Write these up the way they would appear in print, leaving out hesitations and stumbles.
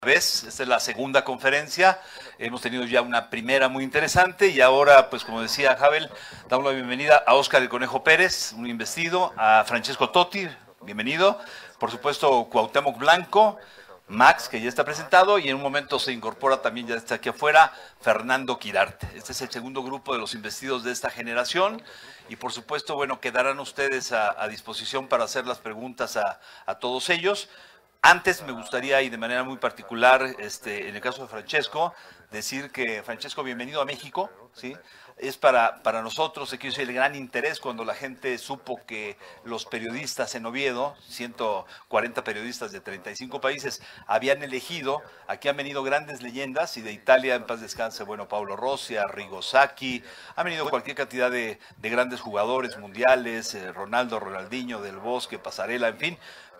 Esta es la segunda conferencia, hemos tenido ya una primera muy interesante y ahora, pues como decía Javel, damos la bienvenida a Óscar el Conejo Pérez, un investido, a Francesco Totti, bienvenido, por supuesto Cuauhtémoc Blanco, Max, que ya está presentado, y en un momento se incorpora también, ya está aquí afuera, Fernando Quirarte. Este es el segundo grupo de los investidos de esta generación y por supuesto, bueno, quedarán ustedes a disposición para hacer las preguntas a todos ellos. Antes me gustaría, y de manera muy particular, en el caso de Francesco, decir que, Francesco, bienvenido a México, ¿sí? Es para nosotros, aquí el gran interés cuando la gente supo que los periodistas en Oviedo, 140 periodistas de 35 países, habían elegido, aquí han venido grandes leyendas, y de Italia, en paz descanse, bueno, Paolo Rossi, Arrigo Sacchi, ha venido cualquier cantidad de grandes jugadores mundiales, Ronaldo, Ronaldinho, Del Bosque, Pasarela, en fin,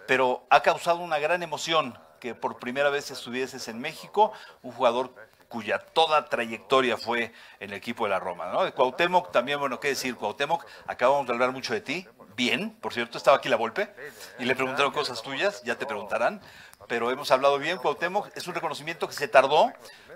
pero ha causado una gran emoción que por primera vez estuvieses en México, un jugador cuya toda trayectoria fue en el equipo de la Roma, ¿no? De Cuauhtémoc también, bueno, qué decir, Cuauhtémoc, acabamos de hablar mucho de ti, bien, por cierto, estaba aquí la Volpe, y le preguntaron cosas tuyas, ya te preguntarán, pero hemos hablado bien, Cuauhtémoc, es un reconocimiento que se tardó,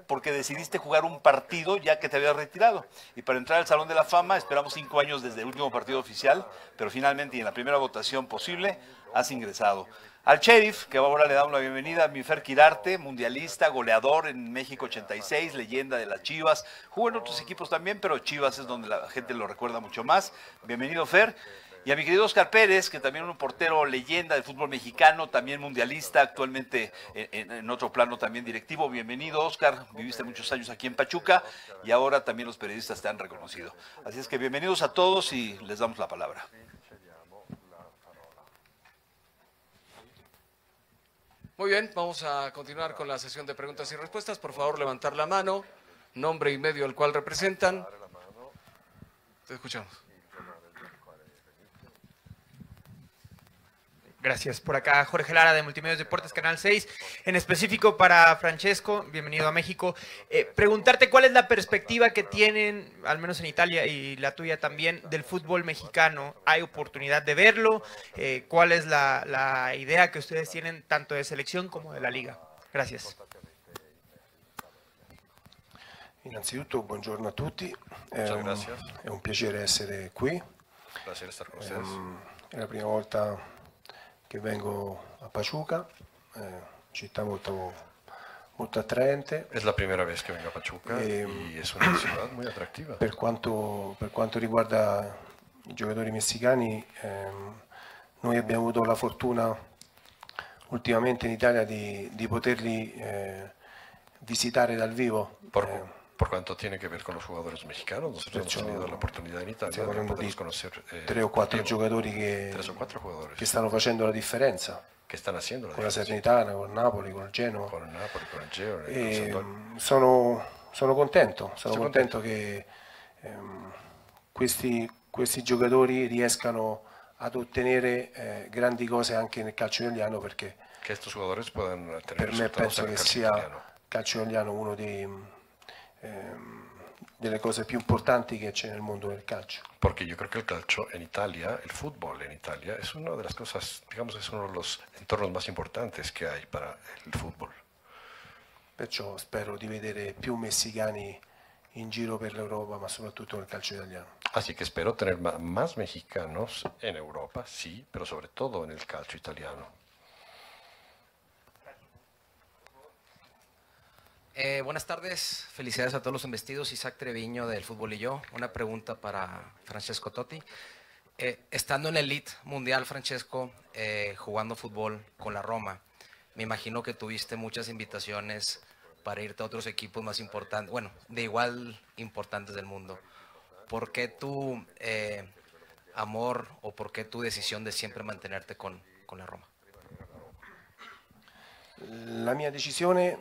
porque decidiste jugar un partido ya que te habías retirado, y para entrar al Salón de la Fama esperamos 5 años desde el último partido oficial, pero finalmente y en la primera votación posible, has ingresado. Al Sheriff, que ahora le damos la bienvenida, a mi Fer Quirarte, mundialista, goleador en México 86, leyenda de las Chivas, jugó en otros equipos también, pero Chivas es donde la gente lo recuerda mucho más. Bienvenido, Fer. Y a mi querido Óscar Pérez, que también es un portero leyenda del fútbol mexicano, también mundialista, actualmente en otro plano también directivo. Bienvenido, Óscar, viviste muchos años aquí en Pachuca y ahora también los periodistas te han reconocido. Así es que bienvenidos a todos y les damos la palabra. Muy bien, vamos a continuar con la sesión de preguntas y respuestas. Por favor, levantar la mano, nombre y medio al cual representan. Te escuchamos. Gracias. Por acá Jorge Lara de Multimedios Deportes, Canal 6. En específico para Francesco, bienvenido a México. Preguntarte cuál es la perspectiva que tienen, al menos en Italia y la tuya también, del fútbol mexicano. ¿Hay oportunidad de verlo? ¿Cuál es la idea que ustedes tienen tanto de selección como de la liga? Gracias. Innanzitutto buongiorno a tutti, è un piacere essere qui, è la prima volta che vengo a Pachuca, città molto attraente. Es la primera vez que vengo a Pachuca y es una ciudad muy atractiva. Per quanto riguarda i giocatori messicani, noi abbiamo avuto la fortuna ultimamente in Italia di poterli visitare dal vivo. Por cuanto tiene que ver con los jugadores mexicanos, nosotros hemos tenido la oportunidad en Italia de poderlos conocer. 3 o 4 giocatori che stanno facendo la differenza. Que están haciendo la con la Salernitana, con Napoli, con il Genoa. Con il Napoli, con il Genoa. Sono contento che questi giocatori riescano ad ottenere grandi cose anche nel calcio italiano, perché que estos jugadores puedan tener per me penso che sia italiano. Il calcio italiano uno delle cose più importanti che c'è nel mondo del calcio. Porque yo creo que el calcio en Italia, el fútbol en Italia, es una de las cosas, digamos, es uno de los entornos más importantes que hay para el fútbol. Perciò spero di vedere più messicani in giro per l'Europa, ma soprattutto nel calcio italiano. Así que espero tener más mexicanos en Europa, sí, pero sobre todo en el calcio italiano. Buenas tardes, felicidades a todos los investidos. Isaac Treviño del Fútbol y Yo. Una pregunta para Francesco Totti. Estando en el elite mundial, Francesco, jugando fútbol con la Roma, me imagino que tuviste muchas invitaciones para irte a otros equipos más importantes, bueno, de igual importantes del mundo. ¿Por qué tu amor o por qué tu decisión de siempre mantenerte con la Roma? La mia decisione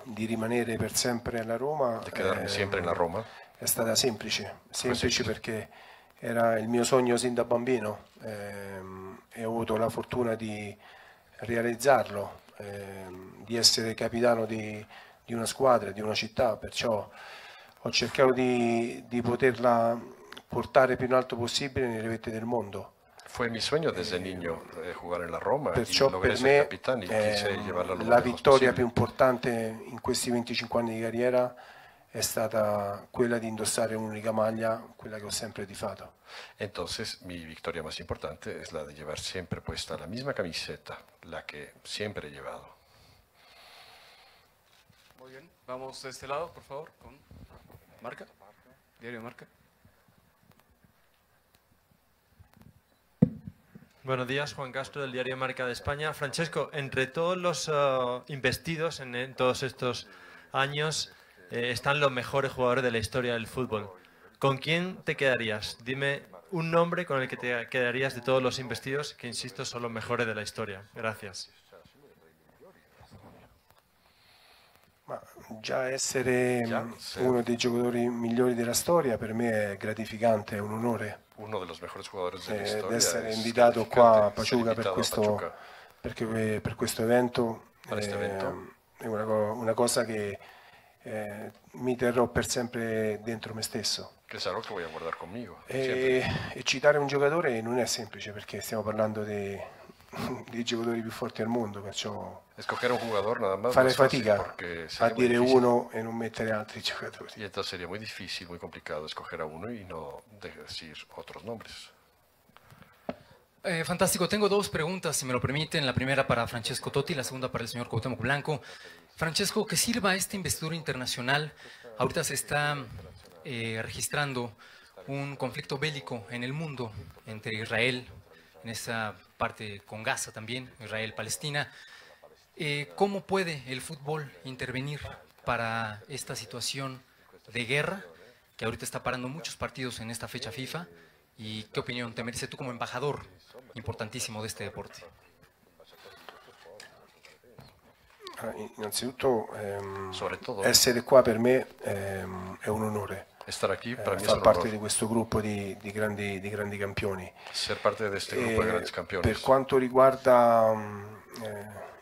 di rimanere per sempre alla Roma, sempre nella Roma, è stata semplice perché era il mio sogno sin da bambino e ho avuto la fortuna di realizzarlo, di essere capitano di una squadra, di una città, perciò ho cercato di poterla portare più in alto possibile nelle vette del mondo. Fue mi sueño desde niño jugar en la Roma Perciò y logré per ser me capitano y quise llevarla lo la más lejos vittoria più posible. importante in questi 25 anni di carriera è stata quella di indossare un'unica maglia, quella che ho sempre tifato. Entonces, mi victoria más importante es la de llevar siempre puesta la misma camiseta, la que siempre he llevado. Muy bien, vamos de este lado, por favor, con Marca, Diario Marca. Buenos días, Juan Castro del diario Marca de España. Francesco, entre todos los investidos en todos estos años están los mejores jugadores de la historia del fútbol. ¿Con quién te quedarías? Dime un nombre con el que te quedarías de todos los investidos, que insisto son los mejores de la historia. Gracias. Ma già essere Sì. uno dei giocatori migliori della storia per me è gratificante, è un onore. Uno de los mejores jugadores de la Ed historia essere es invitato qua a gratificante ser Pachuca per invitado a questo, Pachuca per questo evento, para este evento. è una cosa che mi terrò per sempre dentro me stesso. Que es algo que voy a guardar conmigo. E Siempre. citare un giocatore non è semplice perché stiamo parlando dei giocatori più forti al mondo, perciò Escoger un jugador nada más fare no es fácil fatica porque a sería muy dire difícil. uno e non mettere altri giocatori. Y entonces sería muy difícil, muy complicado escoger a uno y no decir otros nombres. Fantástico, tengo dos preguntas, si me lo permiten. La primera para Francesco Totti, la segunda para el señor Cuauhtémoc Blanco. Francesco, que sirva esta investidura internacional. Ahorita se está registrando un conflicto bélico en el mundo entre Israel, en esa parte con Gaza también, Israel-Palestina. ¿Cómo puede el fútbol intervenir para esta situación de guerra que ahorita está parando muchos partidos en esta fecha FIFA? ¿Y qué opinión te merece tú como embajador importantísimo de este deporte? Innanzitutto Sobre todo, essere qua per me è un onore. estar aquí para mí es Far un parte honor. di questo gruppo di grandi campioni. Ser parte de este grupo de grandes Per campeones. quanto riguarda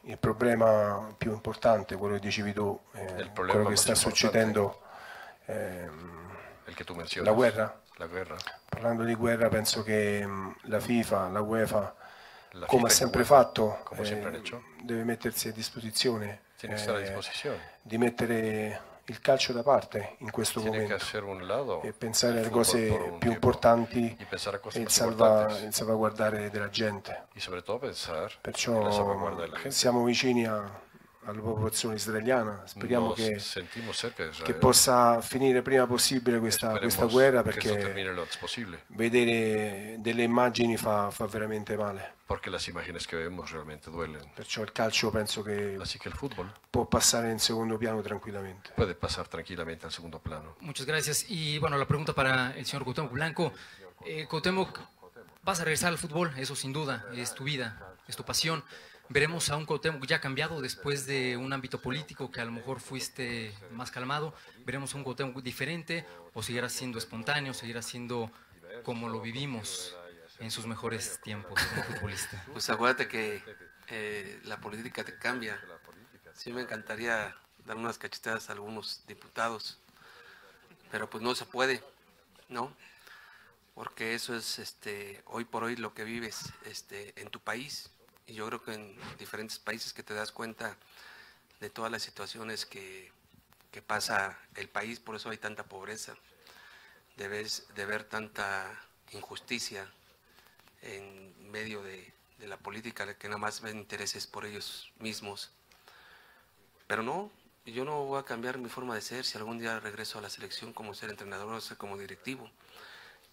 il problema più importante, quello che dicevi tu, Il problema quello che más sta importante. succedendo, El que tú mencionas. la guerra. La guerra. Parlando di guerra, penso che la FIFA, la UEFA, La come FIFA ha y la sempre UEFA, fatto, como siempre han hecho, deve mettersi a disposizione tiene que estar a disposición. di mettere il calcio da parte in questo Tiene que momento hacer un lado e pensare el alle fútbol cose por un più tiempo importanti y pensar a cosas e il más importantes. salvaguardare della gente. Y sobre todo pensar en la Perciò salvaguarda de la gente. siamo vicini alla popolazione israeliana, speriamo Nos che sentimos cerca de che Israel. possa finire prima possibile questa Esperemos guerra, que esto perché termine lo antes posible, vedere delle immagini fa veramente male. porque las imágenes que vemos realmente duelen. Perciò il calcio penso che Así que el fútbol può passare in secondo piano tranquillamente. puede pasar tranquilamente al segundo plano. Muchas gracias. Y bueno, la pregunta para el señor Cuauhtémoc Blanco. Cuauhtémoc, vas a regresar al fútbol, eso sin duda, es tu vida, es tu pasión. Veremos a un Cuauhtémoc ya cambiado después de un ámbito político que a lo mejor fuiste más calmado. Veremos a un Cuauhtémoc diferente o seguirás siendo espontáneo, seguirás siendo como lo vivimos en sus mejores tiempos como futbolista. Pues acuérdate que la política te cambia. Sí me encantaría dar unas cachetadas a algunos diputados, pero pues no se puede, ¿no? Porque eso es hoy por hoy lo que vives en tu país. Y yo creo que en diferentes países que te das cuenta de todas las situaciones que pasa el país, por eso hay tanta pobreza, de ver tanta injusticia en medio de la política, que nada más ven intereses por ellos mismos. Pero no, yo no voy a cambiar mi forma de ser si algún día regreso a la selección como ser entrenador o ser como directivo.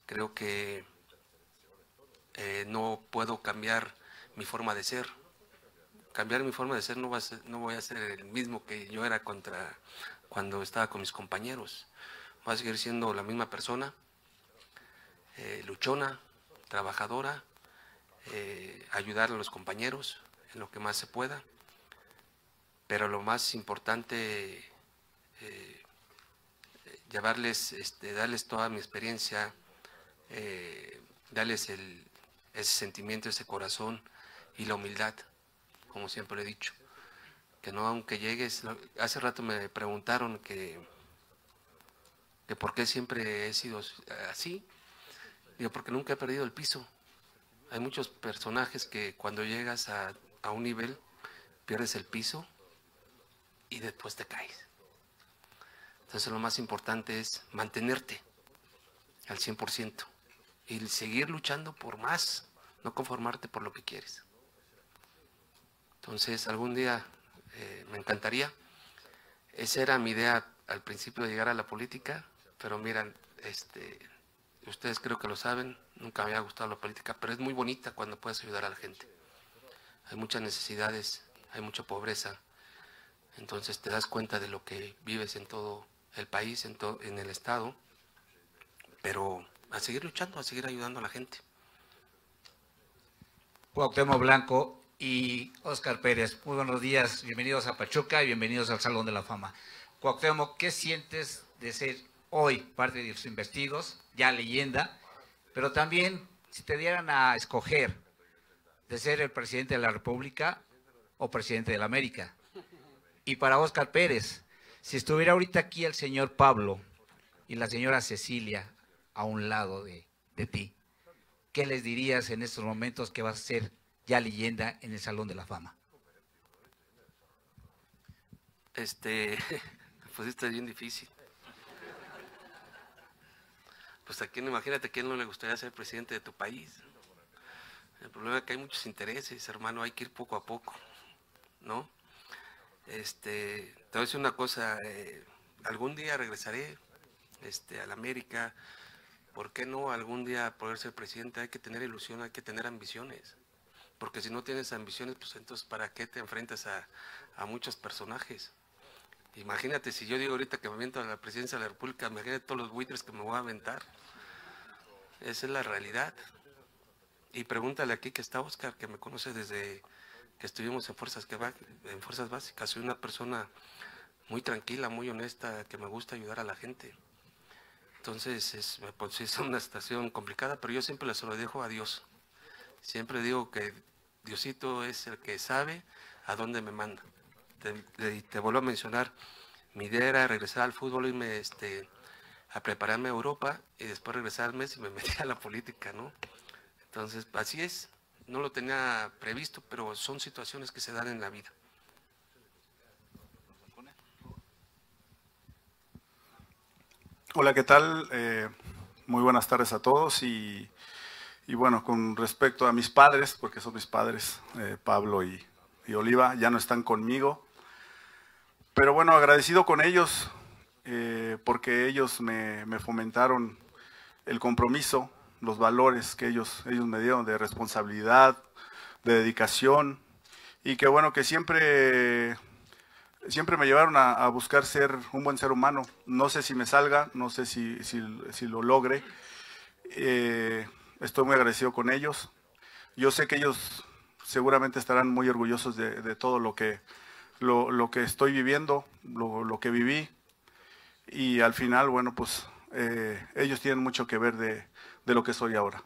Creo que no puedo cambiar mi forma de ser. Cambiar mi forma de ser no voy a ser el mismo que yo era cuando estaba con mis compañeros. Voy a seguir siendo la misma persona, luchona, trabajadora, ayudar a los compañeros en lo que más se pueda, pero lo más importante, darles toda mi experiencia, darles ese sentimiento, ese corazón y la humildad, como siempre he dicho, que no aunque llegues, hace rato me preguntaron que por qué siempre he sido así. Digo, porque nunca he perdido el piso. Hay muchos personajes que cuando llegas a un nivel pierdes el piso y después te caes. Entonces lo más importante es mantenerte al 100% y seguir luchando por más, no conformarte por lo que quieres. Entonces algún día me encantaría, esa era mi idea al principio de llegar a la política, pero miran, ustedes creo que lo saben, nunca me había gustado la política, pero es muy bonita cuando puedes ayudar a la gente. Hay muchas necesidades, hay mucha pobreza, entonces te das cuenta de lo que vives en todo el país, en el estado, pero a seguir luchando, a seguir ayudando a la gente. Cuauhtémoc Blanco y Óscar Pérez, muy buenos días, bienvenidos a Pachuca y bienvenidos al Salón de la Fama. Cuauhtémoc, ¿qué sientes de ser hoy parte de los investidos, ya leyenda, pero también si te dieran a escoger de ser el presidente de la República o presidente de la América? Y para Óscar Pérez, si estuviera ahorita aquí el señor Pablo y la señora Cecilia a un lado de ti, ¿qué les dirías en estos momentos que vas a ser ya leyenda en el Salón de la Fama? Pues esto es bien difícil. Pues a quién, imagínate a quién no le gustaría ser presidente de tu país. El problema es que hay muchos intereses, hermano, hay que ir poco a poco, ¿no? Te voy a decir una cosa, algún día regresaré a la América. ¿Por qué no algún día poder ser presidente? Hay que tener ilusión, hay que tener ambiciones. Porque si no tienes ambiciones, pues entonces ¿para qué te enfrentas a muchos personajes? Imagínate, si yo digo ahorita que me aviento a la presidencia de la República, imagínate todos los buitres que me voy a aventar. Esa es la realidad. Y pregúntale aquí que está Óscar, que me conoce desde que estuvimos en Fuerzas Básicas. Soy una persona muy tranquila, muy honesta, que me gusta ayudar a la gente. Entonces es una situación complicada, pero yo siempre se lo dejo a Dios. Siempre digo que Diosito es el que sabe a dónde me manda. Te vuelvo a mencionar, mi idea era regresar al fútbol, irme a prepararme a Europa y después regresarme y me metí a la política, ¿no? Entonces, así es, no lo tenía previsto, pero son situaciones que se dan en la vida. Hola, ¿qué tal? Muy buenas tardes a todos y bueno, con respecto a mis padres, porque son mis padres, Pablo y Oliva, ya no están conmigo, pero bueno, agradecido con ellos porque ellos me fomentaron el compromiso, los valores que ellos me dieron de responsabilidad, de dedicación y que bueno, que siempre me llevaron a buscar ser un buen ser humano. No sé si me salga, no sé si lo logre. Estoy muy agradecido con ellos. Yo sé que ellos seguramente estarán muy orgullosos de todo lo que estoy viviendo, lo que viví. Y al final, bueno, pues ellos tienen mucho que ver de lo que soy ahora.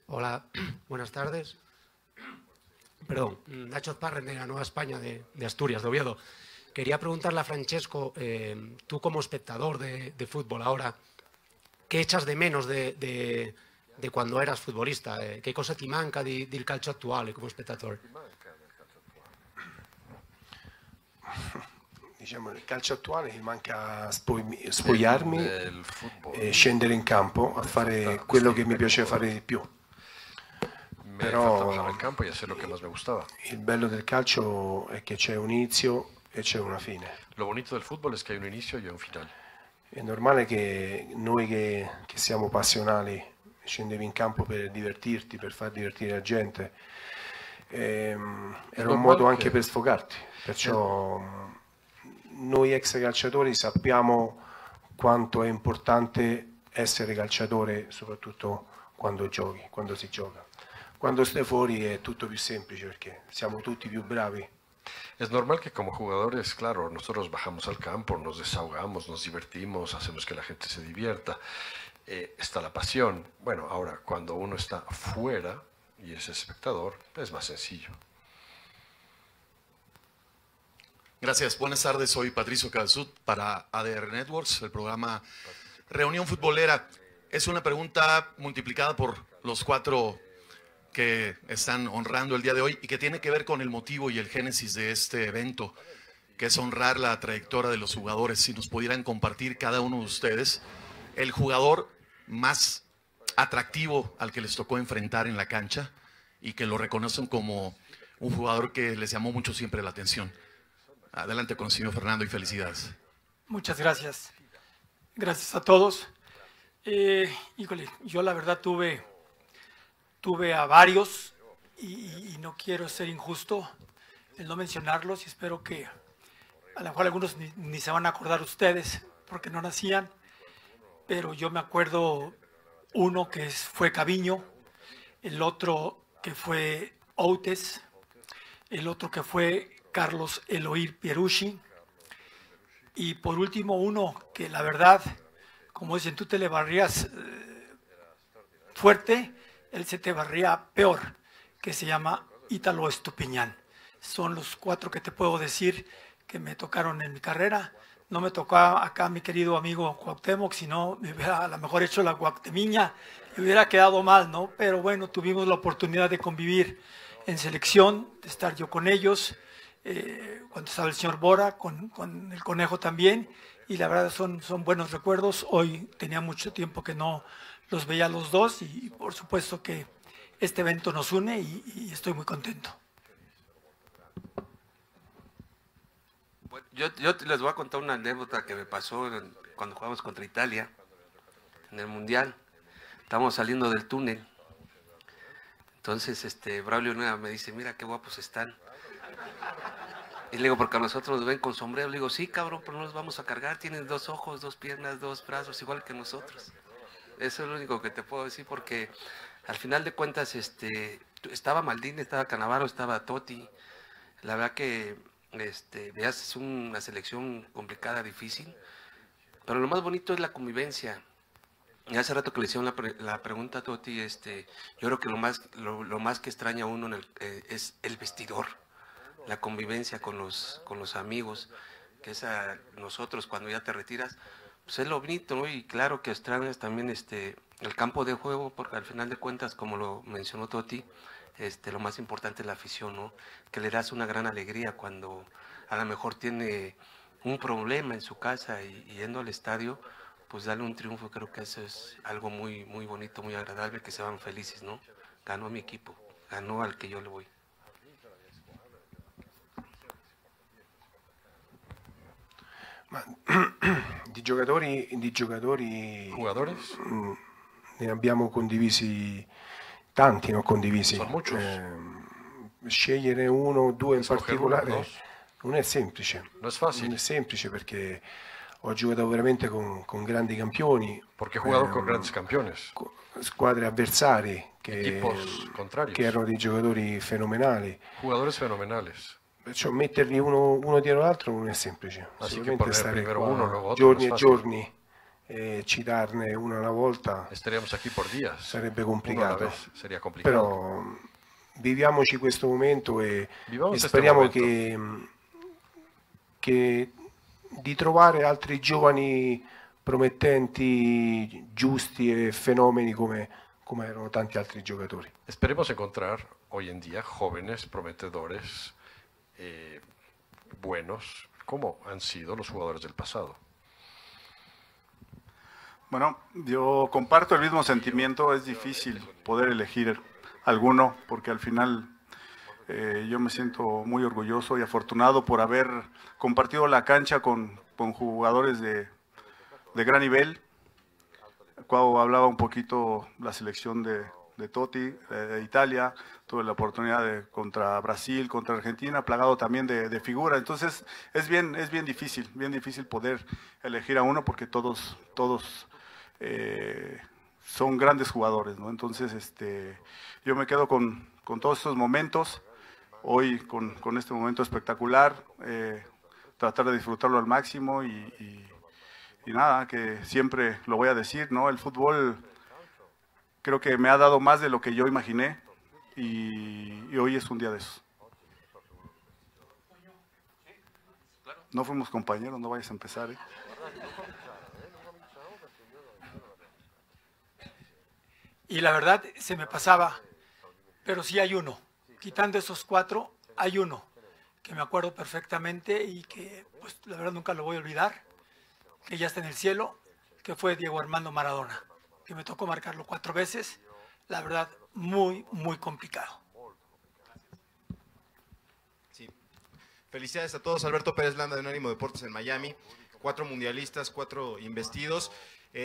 Hola, buenas tardes. Perdón, Nacho Azparren de la Nueva España de Asturias, de Oviedo. Quería preguntarle a Francesco, tú como espectador de fútbol ahora, ¿qué echas de menos de quando eras futbolista? Che cosa ti manca del calcio attuale come spettatore? Diciamo, nel calcio attuale mi manca spogliarmi e scendere in campo a fare quello che mi piace fare di più. Però nel campo e hacer lo que más me gustaba. Il bello del calcio è che c'è un inizio e c'è una fine. Lo bonito del fútbol es que hay un inicio y un final. È normale che noi che siamo passionali scendevi in campo per divertirti, per far divertire la gente. Era un modo anche per sfogarti, perciò noi ex calciatori sappiamo quanto è importante essere calciatore, soprattutto quando giochi, quando si gioca. Quando stai fuori è tutto più semplice perché siamo tutti più bravi. Es normal que como jugadores, claro, nosotros bajamos al campo, nos desahogamos, nos divertimos, hacemos que la gente se divierta. Está la pasión. Bueno, ahora, cuando uno está fuera y es espectador, es más sencillo. Gracias, buenas tardes, soy Patricio Calzut para ADR Networks, el programa Reunión Futbolera. Es una pregunta multiplicada por los 4 que están honrando el día de hoy y que tiene que ver con el motivo y el génesis de este evento, que es honrar la trayectoria de los jugadores. Si nos pudieran compartir cada uno de ustedes el jugador más atractivo al que les tocó enfrentar en la cancha y que lo reconocen como un jugador que les llamó mucho siempre la atención. Adelante con el señor Fernando y felicidades. Muchas gracias. Gracias a todos. Híjole, yo la verdad tuve a varios y no quiero ser injusto en no mencionarlos y espero que a lo mejor algunos ni se van a acordar ustedes porque no nacían, pero yo me acuerdo uno que fue Caviño, el otro que fue Outes, el otro que fue Carlos Eloy Pierucci y por último uno que la verdad, como dicen, tú te le barrías fuerte, él se te barría peor, que se llama Ítalo Estupiñán. Son los 4 que te puedo decir que me tocaron en mi carrera. No me tocó acá mi querido amigo Cuauhtémoc, sino me hubiera a lo mejor hecho la guactemiña y hubiera quedado mal, ¿no? Pero bueno, tuvimos la oportunidad de convivir en selección, de estar yo con ellos, cuando estaba el señor Bora, con el Conejo también, y la verdad son buenos recuerdos. Hoy tenía mucho tiempo que no los veía a los dos y por supuesto que este evento nos une y estoy muy contento. Yo les voy a contar una anécdota que me pasó cuando jugamos contra Italia en el Mundial. Estábamos saliendo del túnel. Entonces Braulio Nueva me dice, mira qué guapos están. Y le digo, porque a nosotros nos ven con sombrero. Le digo, sí, cabrón, pero no los vamos a cargar. Tienen 2 ojos, 2 piernas, 2 brazos, igual que nosotros. Eso es lo único que te puedo decir, porque al final de cuentas estaba Maldini, estaba Cannavaro, estaba Totti. La verdad que veas, es una selección complicada, difícil. Pero lo más bonito es la convivencia. Y hace rato que le hicieron la pregunta a Totti, yo creo que lo más que extraña a uno es el vestidor. La convivencia con los amigos, que es a nosotros cuando ya te retiras, pues es lo bonito, ¿no? Y claro que extrañas también el campo de juego, porque al final de cuentas, como lo mencionó Totti, lo más importante es la afición, ¿no? Que le das una gran alegría cuando a lo mejor tiene un problema en su casa y yendo al estadio, pues darle un triunfo. Creo que eso es algo muy, muy bonito, muy agradable, que se van felices, ¿no? Ganó mi equipo, ganó al que yo le voy. Ma di giocatori ¿Jugadores? Ne abbiamo condivisi tanti, ne ho condivisi. Son muchos. Scegliere 1 o 2 in particolare non è semplice. No es fácil. Non è semplice perché ho giocato veramente con grandi campioni. Porque he jugado con grandes campeones. Squadre avversari Equipos contrarios. che erano dei giocatori fenomenali. Jugadores fenomenales. Perciò metterli uno dietro l'altro non è semplice. Así que Sicuramente poner stare primero qua uno, luego otro, giorni no e es fácil. giorni e citarne una alla volta Estaríamos aquí por días. sarebbe Uno a la complicato. vez. Sería complicado. Però viviamoci questo momento e Vivamos speriamo este momento. che di trovare altri giovani promettenti, giusti e fenomeni come erano tanti altri giocatori. Esperemos encontrar hoy en día jóvenes prometedores, buenos, como han sido los jugadores del pasado. Bueno, yo comparto el mismo sentimiento. Es difícil poder elegir alguno porque al final yo me siento muy orgulloso y afortunado por haber compartido la cancha con jugadores de gran nivel. Cuando hablaba un poquito la selección de Totti, de Italia, tuve la oportunidad contra Brasil, contra Argentina, plagado también de figura. Entonces es bien difícil poder elegir a uno porque todos son grandes jugadores, ¿no? Entonces yo me quedo con todos estos momentos, hoy con este momento espectacular, tratar de disfrutarlo al máximo y nada, que siempre lo voy a decir, ¿no? El fútbol creo que me ha dado más de lo que yo imaginé y hoy es un día de esos. No fuimos compañeros, no vayas a empezar, ¿eh? y la verdad se me pasaba, pero sí hay uno. Quitando esos 4, hay uno que me acuerdo perfectamente y que pues la verdad nunca lo voy a olvidar, que ya está en el cielo, que fue Diego Armando Maradona, que me tocó marcarlo 4 veces, la verdad muy, muy complicado. Sí. Felicidades a todos, Alberto Pérez Landa de Unánimo Deportes en Miami, 4 mundialistas, 4 investidos.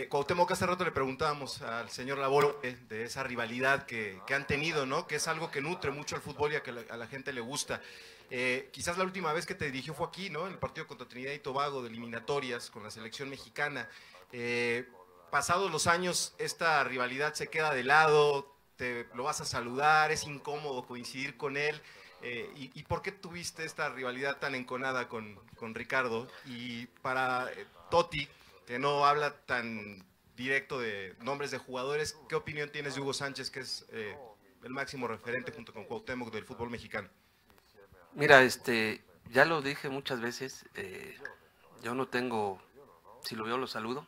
Cuauhtémoc, hace rato le preguntábamos al señor Laboro de esa rivalidad que han tenido, ¿no? Que es algo que nutre mucho al fútbol y a que a la gente le gusta. Quizás la última vez que te dirigió fue aquí, ¿no? En el partido contra Trinidad y Tobago de eliminatorias con la selección mexicana. Pasados los años, esta rivalidad se queda de lado, lo vas a saludar, es incómodo coincidir con él. ¿Y por qué tuviste esta rivalidad tan enconada con Ricardo? Y para Totti, que no habla tan directo de nombres de jugadores, ¿qué opinión tienes de Hugo Sánchez, que es el máximo referente junto con Cuauhtémoc del fútbol mexicano? Mira, ya lo dije muchas veces, yo no tengo, si lo veo lo saludo,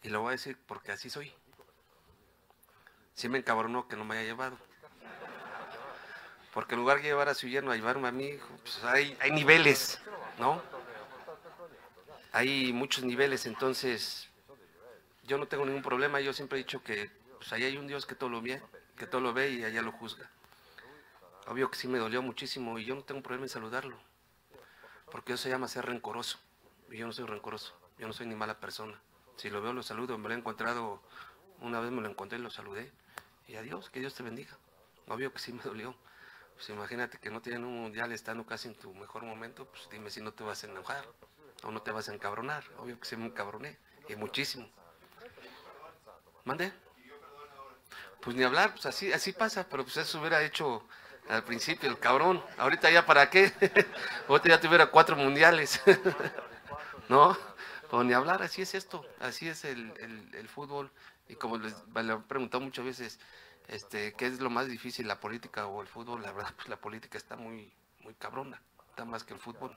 y lo voy a decir porque así soy. Sí me encabronó que no me haya llevado, porque en lugar de llevar a su yerno a llevarme a mí, pues hay niveles, ¿no? Hay muchos niveles, entonces yo no tengo ningún problema. Yo siempre he dicho que pues, ahí hay un Dios que todo lo ve y allá lo juzga. Obvio que sí me dolió muchísimo y yo no tengo problema en saludarlo, porque eso se llama ser rencoroso, y yo no soy rencoroso, yo no soy ni mala persona. Si lo veo lo saludo, me lo he encontrado, una vez me lo encontré y lo saludé, y adiós, que Dios te bendiga. Obvio que sí me dolió. Pues imagínate que no tienen un mundial estando casi en tu mejor momento, pues dime si no te vas a enojar o no te vas a encabronar. Obvio que sí me encabroné, y muchísimo. ¿Mande? Pues ni hablar, pues así pasa, pero pues eso hubiera hecho al principio el cabrón. Ahorita ya para qué, ahorita ya tuviera 4 mundiales. ¿No? Pues ni hablar, así es esto, así es el fútbol. Y como les he preguntado muchas veces, ¿qué es lo más difícil, la política o el fútbol? La verdad, pues la política está muy cabrona, está más que el fútbol,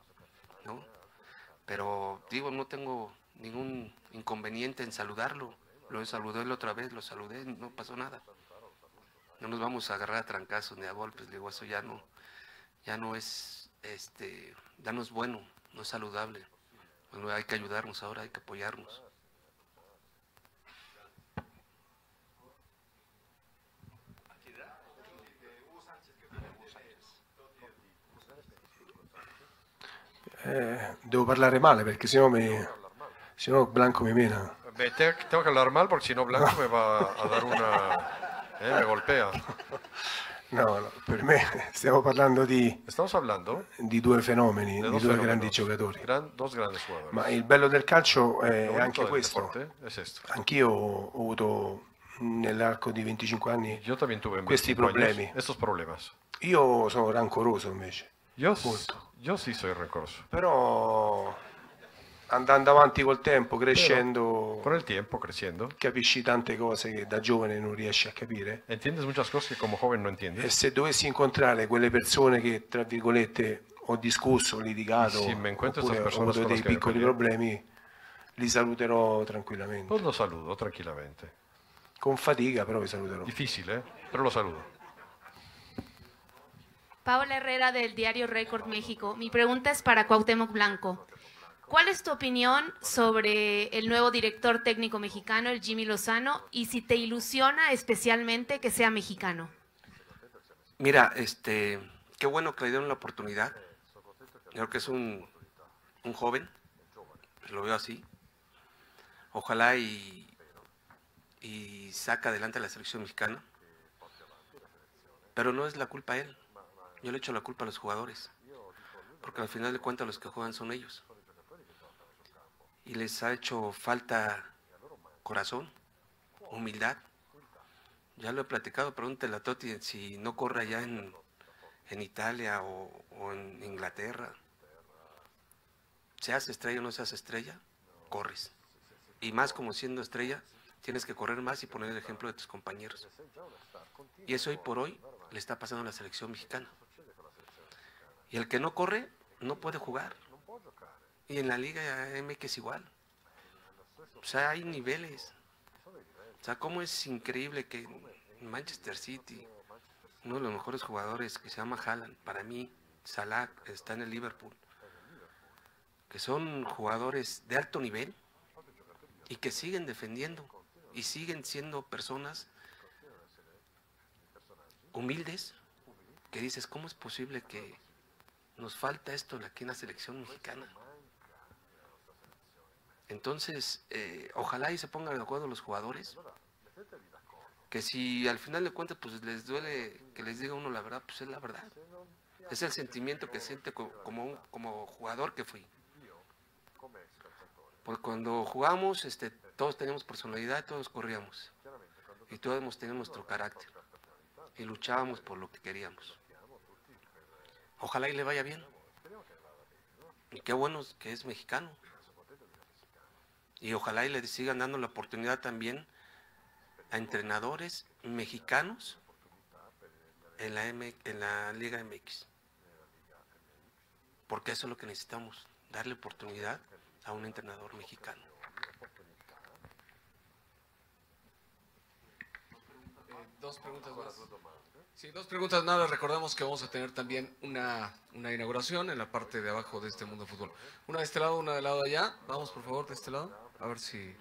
¿no? Pero digo, no tengo ningún inconveniente en saludarlo. Lo saludé la otra vez, lo saludé, no pasó nada. No nos vamos a agarrar a trancazos ni a golpes, digo, eso ya no es, ya no es bueno, no es saludable. Bueno, hay que ayudarnos ahora, hay que apoyarnos. Devo parlare male perché sennò Blanco mi mena. Tengo que hablar mal porque si no Blanco me va a dar una... me golpea. No, per me stiamo parlando Estamos hablando di 2 fenomeni, di 2 grandi giocatori. Dos grandes jugadores. Ma il bello del calcio è Lo bonito anche del questo. deporte es esto. Anch'io ho avuto nell'arco di 25 anni Yo también tuve en questi 25 años problemi. estos problemas. Io sono rancoroso invece, Yo sí soy rencoroso. però andando avanti col tempo, crescendo, Con el tiempo, creciendo, capisci tante cose che da giovane non riesci a capire. entiendes muchas cosas que como joven no entiendes. E se dovessi incontrare quelle persone che, tra virgolette, ho discusso, ho litigato, Si me encuentro oppure estas ho personas avuto con dei las que me piccoli peleé, problemi, li saluterò tranquillamente. pues lo saludo tranquilamente. Con fatica, però vi saluterò. Difícil, pero lo saludo. Paola Herrera del diario Récord México. Mi pregunta es para Cuauhtémoc Blanco. ¿Cuál es tu opinión sobre el nuevo director técnico mexicano, el Jimmy Lozano, y si te ilusiona especialmente que sea mexicano? Mira, qué bueno que le dieron la oportunidad. Yo creo que es un joven, lo veo así. Ojalá y saca adelante a la selección mexicana. Pero no es la culpa a él. Yo le echo la culpa a los jugadores. Porque al final de cuentas los que juegan son ellos. Y les ha hecho falta corazón, humildad. Ya lo he platicado, pregúntale a Totti si no corre allá en Italia o en Inglaterra. Seas estrella o no seas estrella, corres. Y más como siendo estrella, tienes que correr más y poner el ejemplo de tus compañeros. Y eso hoy por hoy le está pasando a la selección mexicana. Y el que no corre, no puede jugar. Y en la Liga MX es igual. O sea, hay niveles. O sea, cómo es increíble que en Manchester City, uno de los mejores jugadores que se llama Haaland, para mí, Salah está en el Liverpool, que son jugadores de alto nivel y que siguen defendiendo y siguen siendo personas humildes, que dices, ¿cómo es posible que nos falta esto aquí en la selección mexicana? Entonces, ojalá y se pongan de acuerdo los jugadores, que si al final de cuentas pues les duele que les diga uno la verdad, pues es la verdad. Es el sentimiento que siente como jugador que fui. Porque cuando jugamos, todos teníamos personalidad, todos corríamos. Y todos teníamos nuestro carácter. Y luchábamos por lo que queríamos. Ojalá y le vaya bien. Y qué bueno que es mexicano. Y ojalá y le sigan dando la oportunidad también a entrenadores mexicanos en la Liga MX. Porque eso es lo que necesitamos, darle oportunidad a un entrenador mexicano. Dos preguntas más. Sí, dos preguntas más. Les recordamos que vamos a tener también una inauguración en la parte de abajo de este Mundo de Fútbol. Una de este lado, una del lado de allá. Vamos, por favor, de este lado. A ver si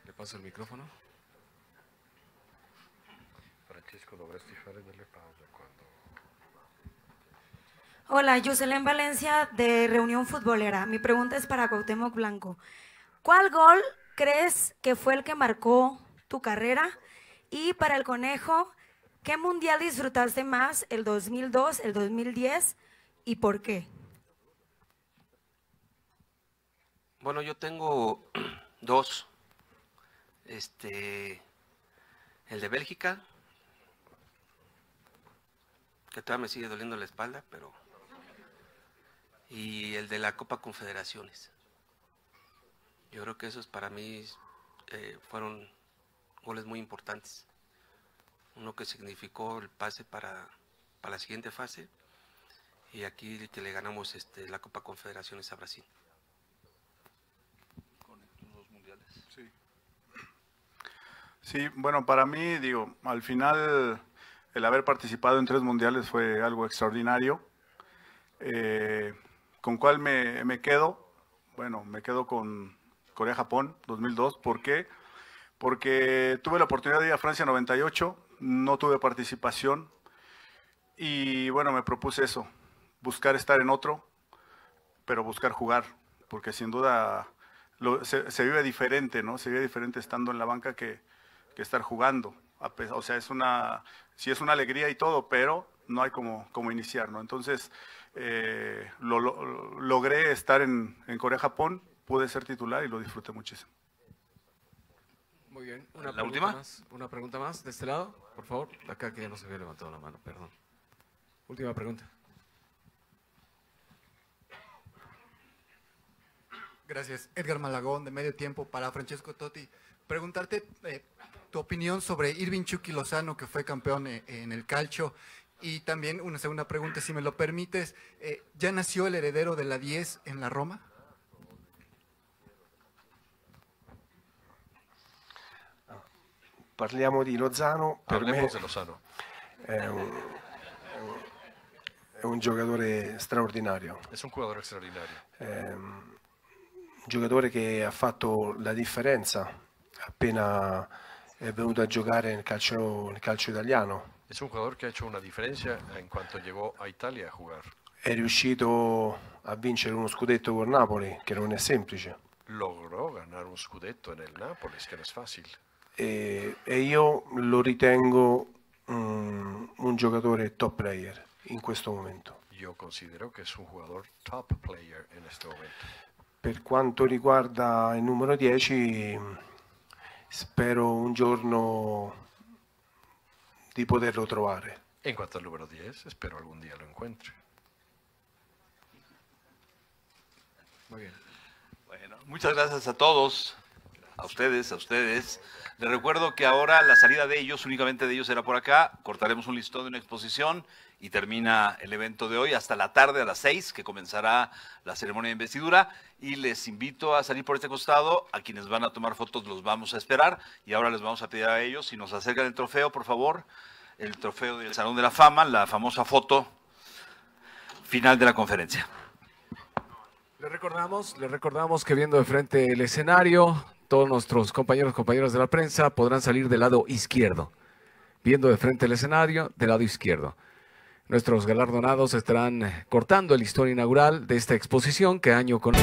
le paso el micrófono. Francesco, dovresti fare delle pause cuando... Hola, Yuselén Valencia de Reunión Futbolera. Mi pregunta es para Cuauhtémoc Blanco. ¿Cuál gol crees que fue el que marcó tu carrera? Y para el Conejo, ¿qué mundial disfrutaste más, el 2002, el 2010 y por qué? Bueno, yo tengo dos. El de Bélgica, que todavía me sigue doliendo la espalda, pero... Y el de la Copa Confederaciones. Yo creo que esos para mí fueron goles muy importantes. Uno que significó el pase para la siguiente fase, y aquí que le ganamos la Copa Confederaciones a Brasil. Con los mundiales. Sí. Sí, bueno, para mí, digo, al final el haber participado en 3 mundiales fue algo extraordinario. ¿Con cuál me quedo? Bueno, me quedo con Corea-Japón 2002. ¿Por qué? Porque tuve la oportunidad de ir a Francia 98, no tuve participación y bueno, me propuse eso, buscar estar en otro, pero buscar jugar, porque sin duda se vive diferente, ¿no? Se vive diferente estando en la banca que estar jugando. O sea, sí es una alegría y todo, pero no hay como iniciar, ¿no? Entonces, logré estar en Corea-Japón, pude ser titular y lo disfruté muchísimo. Muy bien. ¿La última? Una pregunta más de este lado, por favor. Acá que ya no se había levantado la mano, perdón. Última pregunta. Gracias. Edgar Malagón, de Medio Tiempo, para Francesco Totti. Preguntarte tu opinión sobre Irving Chucky Lozano, que fue campeón en el calcio. Y también una segunda pregunta, si me lo permites. ¿Ya nació el heredero de la 10 en la Roma? Parliamo di Lozano. Per Hablemos me de Lozano. è un giocatore straordinario. Es un jugador extraordinario. Un giocatore che ha fatto la differenza appena è venuto a giocare nel calcio italiano. Es un jugador que ha hecho una diferencia en cuanto llegó a Italia a jugar. È riuscito a vincere uno scudetto con Napoli, che non è semplice. Logró ganar un scudetto en el Nápoles, que no es fácil. E io lo ritengo un giocatore top player in questo momento. Yo considero que es un jugador top player en este momento. Per quanto riguarda il numero 10, spero un giorno di poterlo trovare. En cuanto al número 10, espero algún día lo encuentre. Muy bien. Bueno, muchas gracias a todos, a ustedes, Les recuerdo que ahora la salida de ellos, únicamente de ellos, será por acá. Cortaremos un listón de una exposición y termina el evento de hoy hasta la tarde a las 6, que comenzará la ceremonia de investidura, y les invito a salir por este costado. A quienes van a tomar fotos los vamos a esperar, y ahora les vamos a pedir a ellos si nos acercan el trofeo, por favor, el trofeo del Salón de la Fama, la famosa foto final de la conferencia. Les recordamos que viendo de frente el escenario, todos nuestros compañeras de la prensa podrán salir del lado izquierdo. Viendo de frente el escenario, del lado izquierdo. Nuestros galardonados estarán cortando el listón inaugural de esta exposición que año con...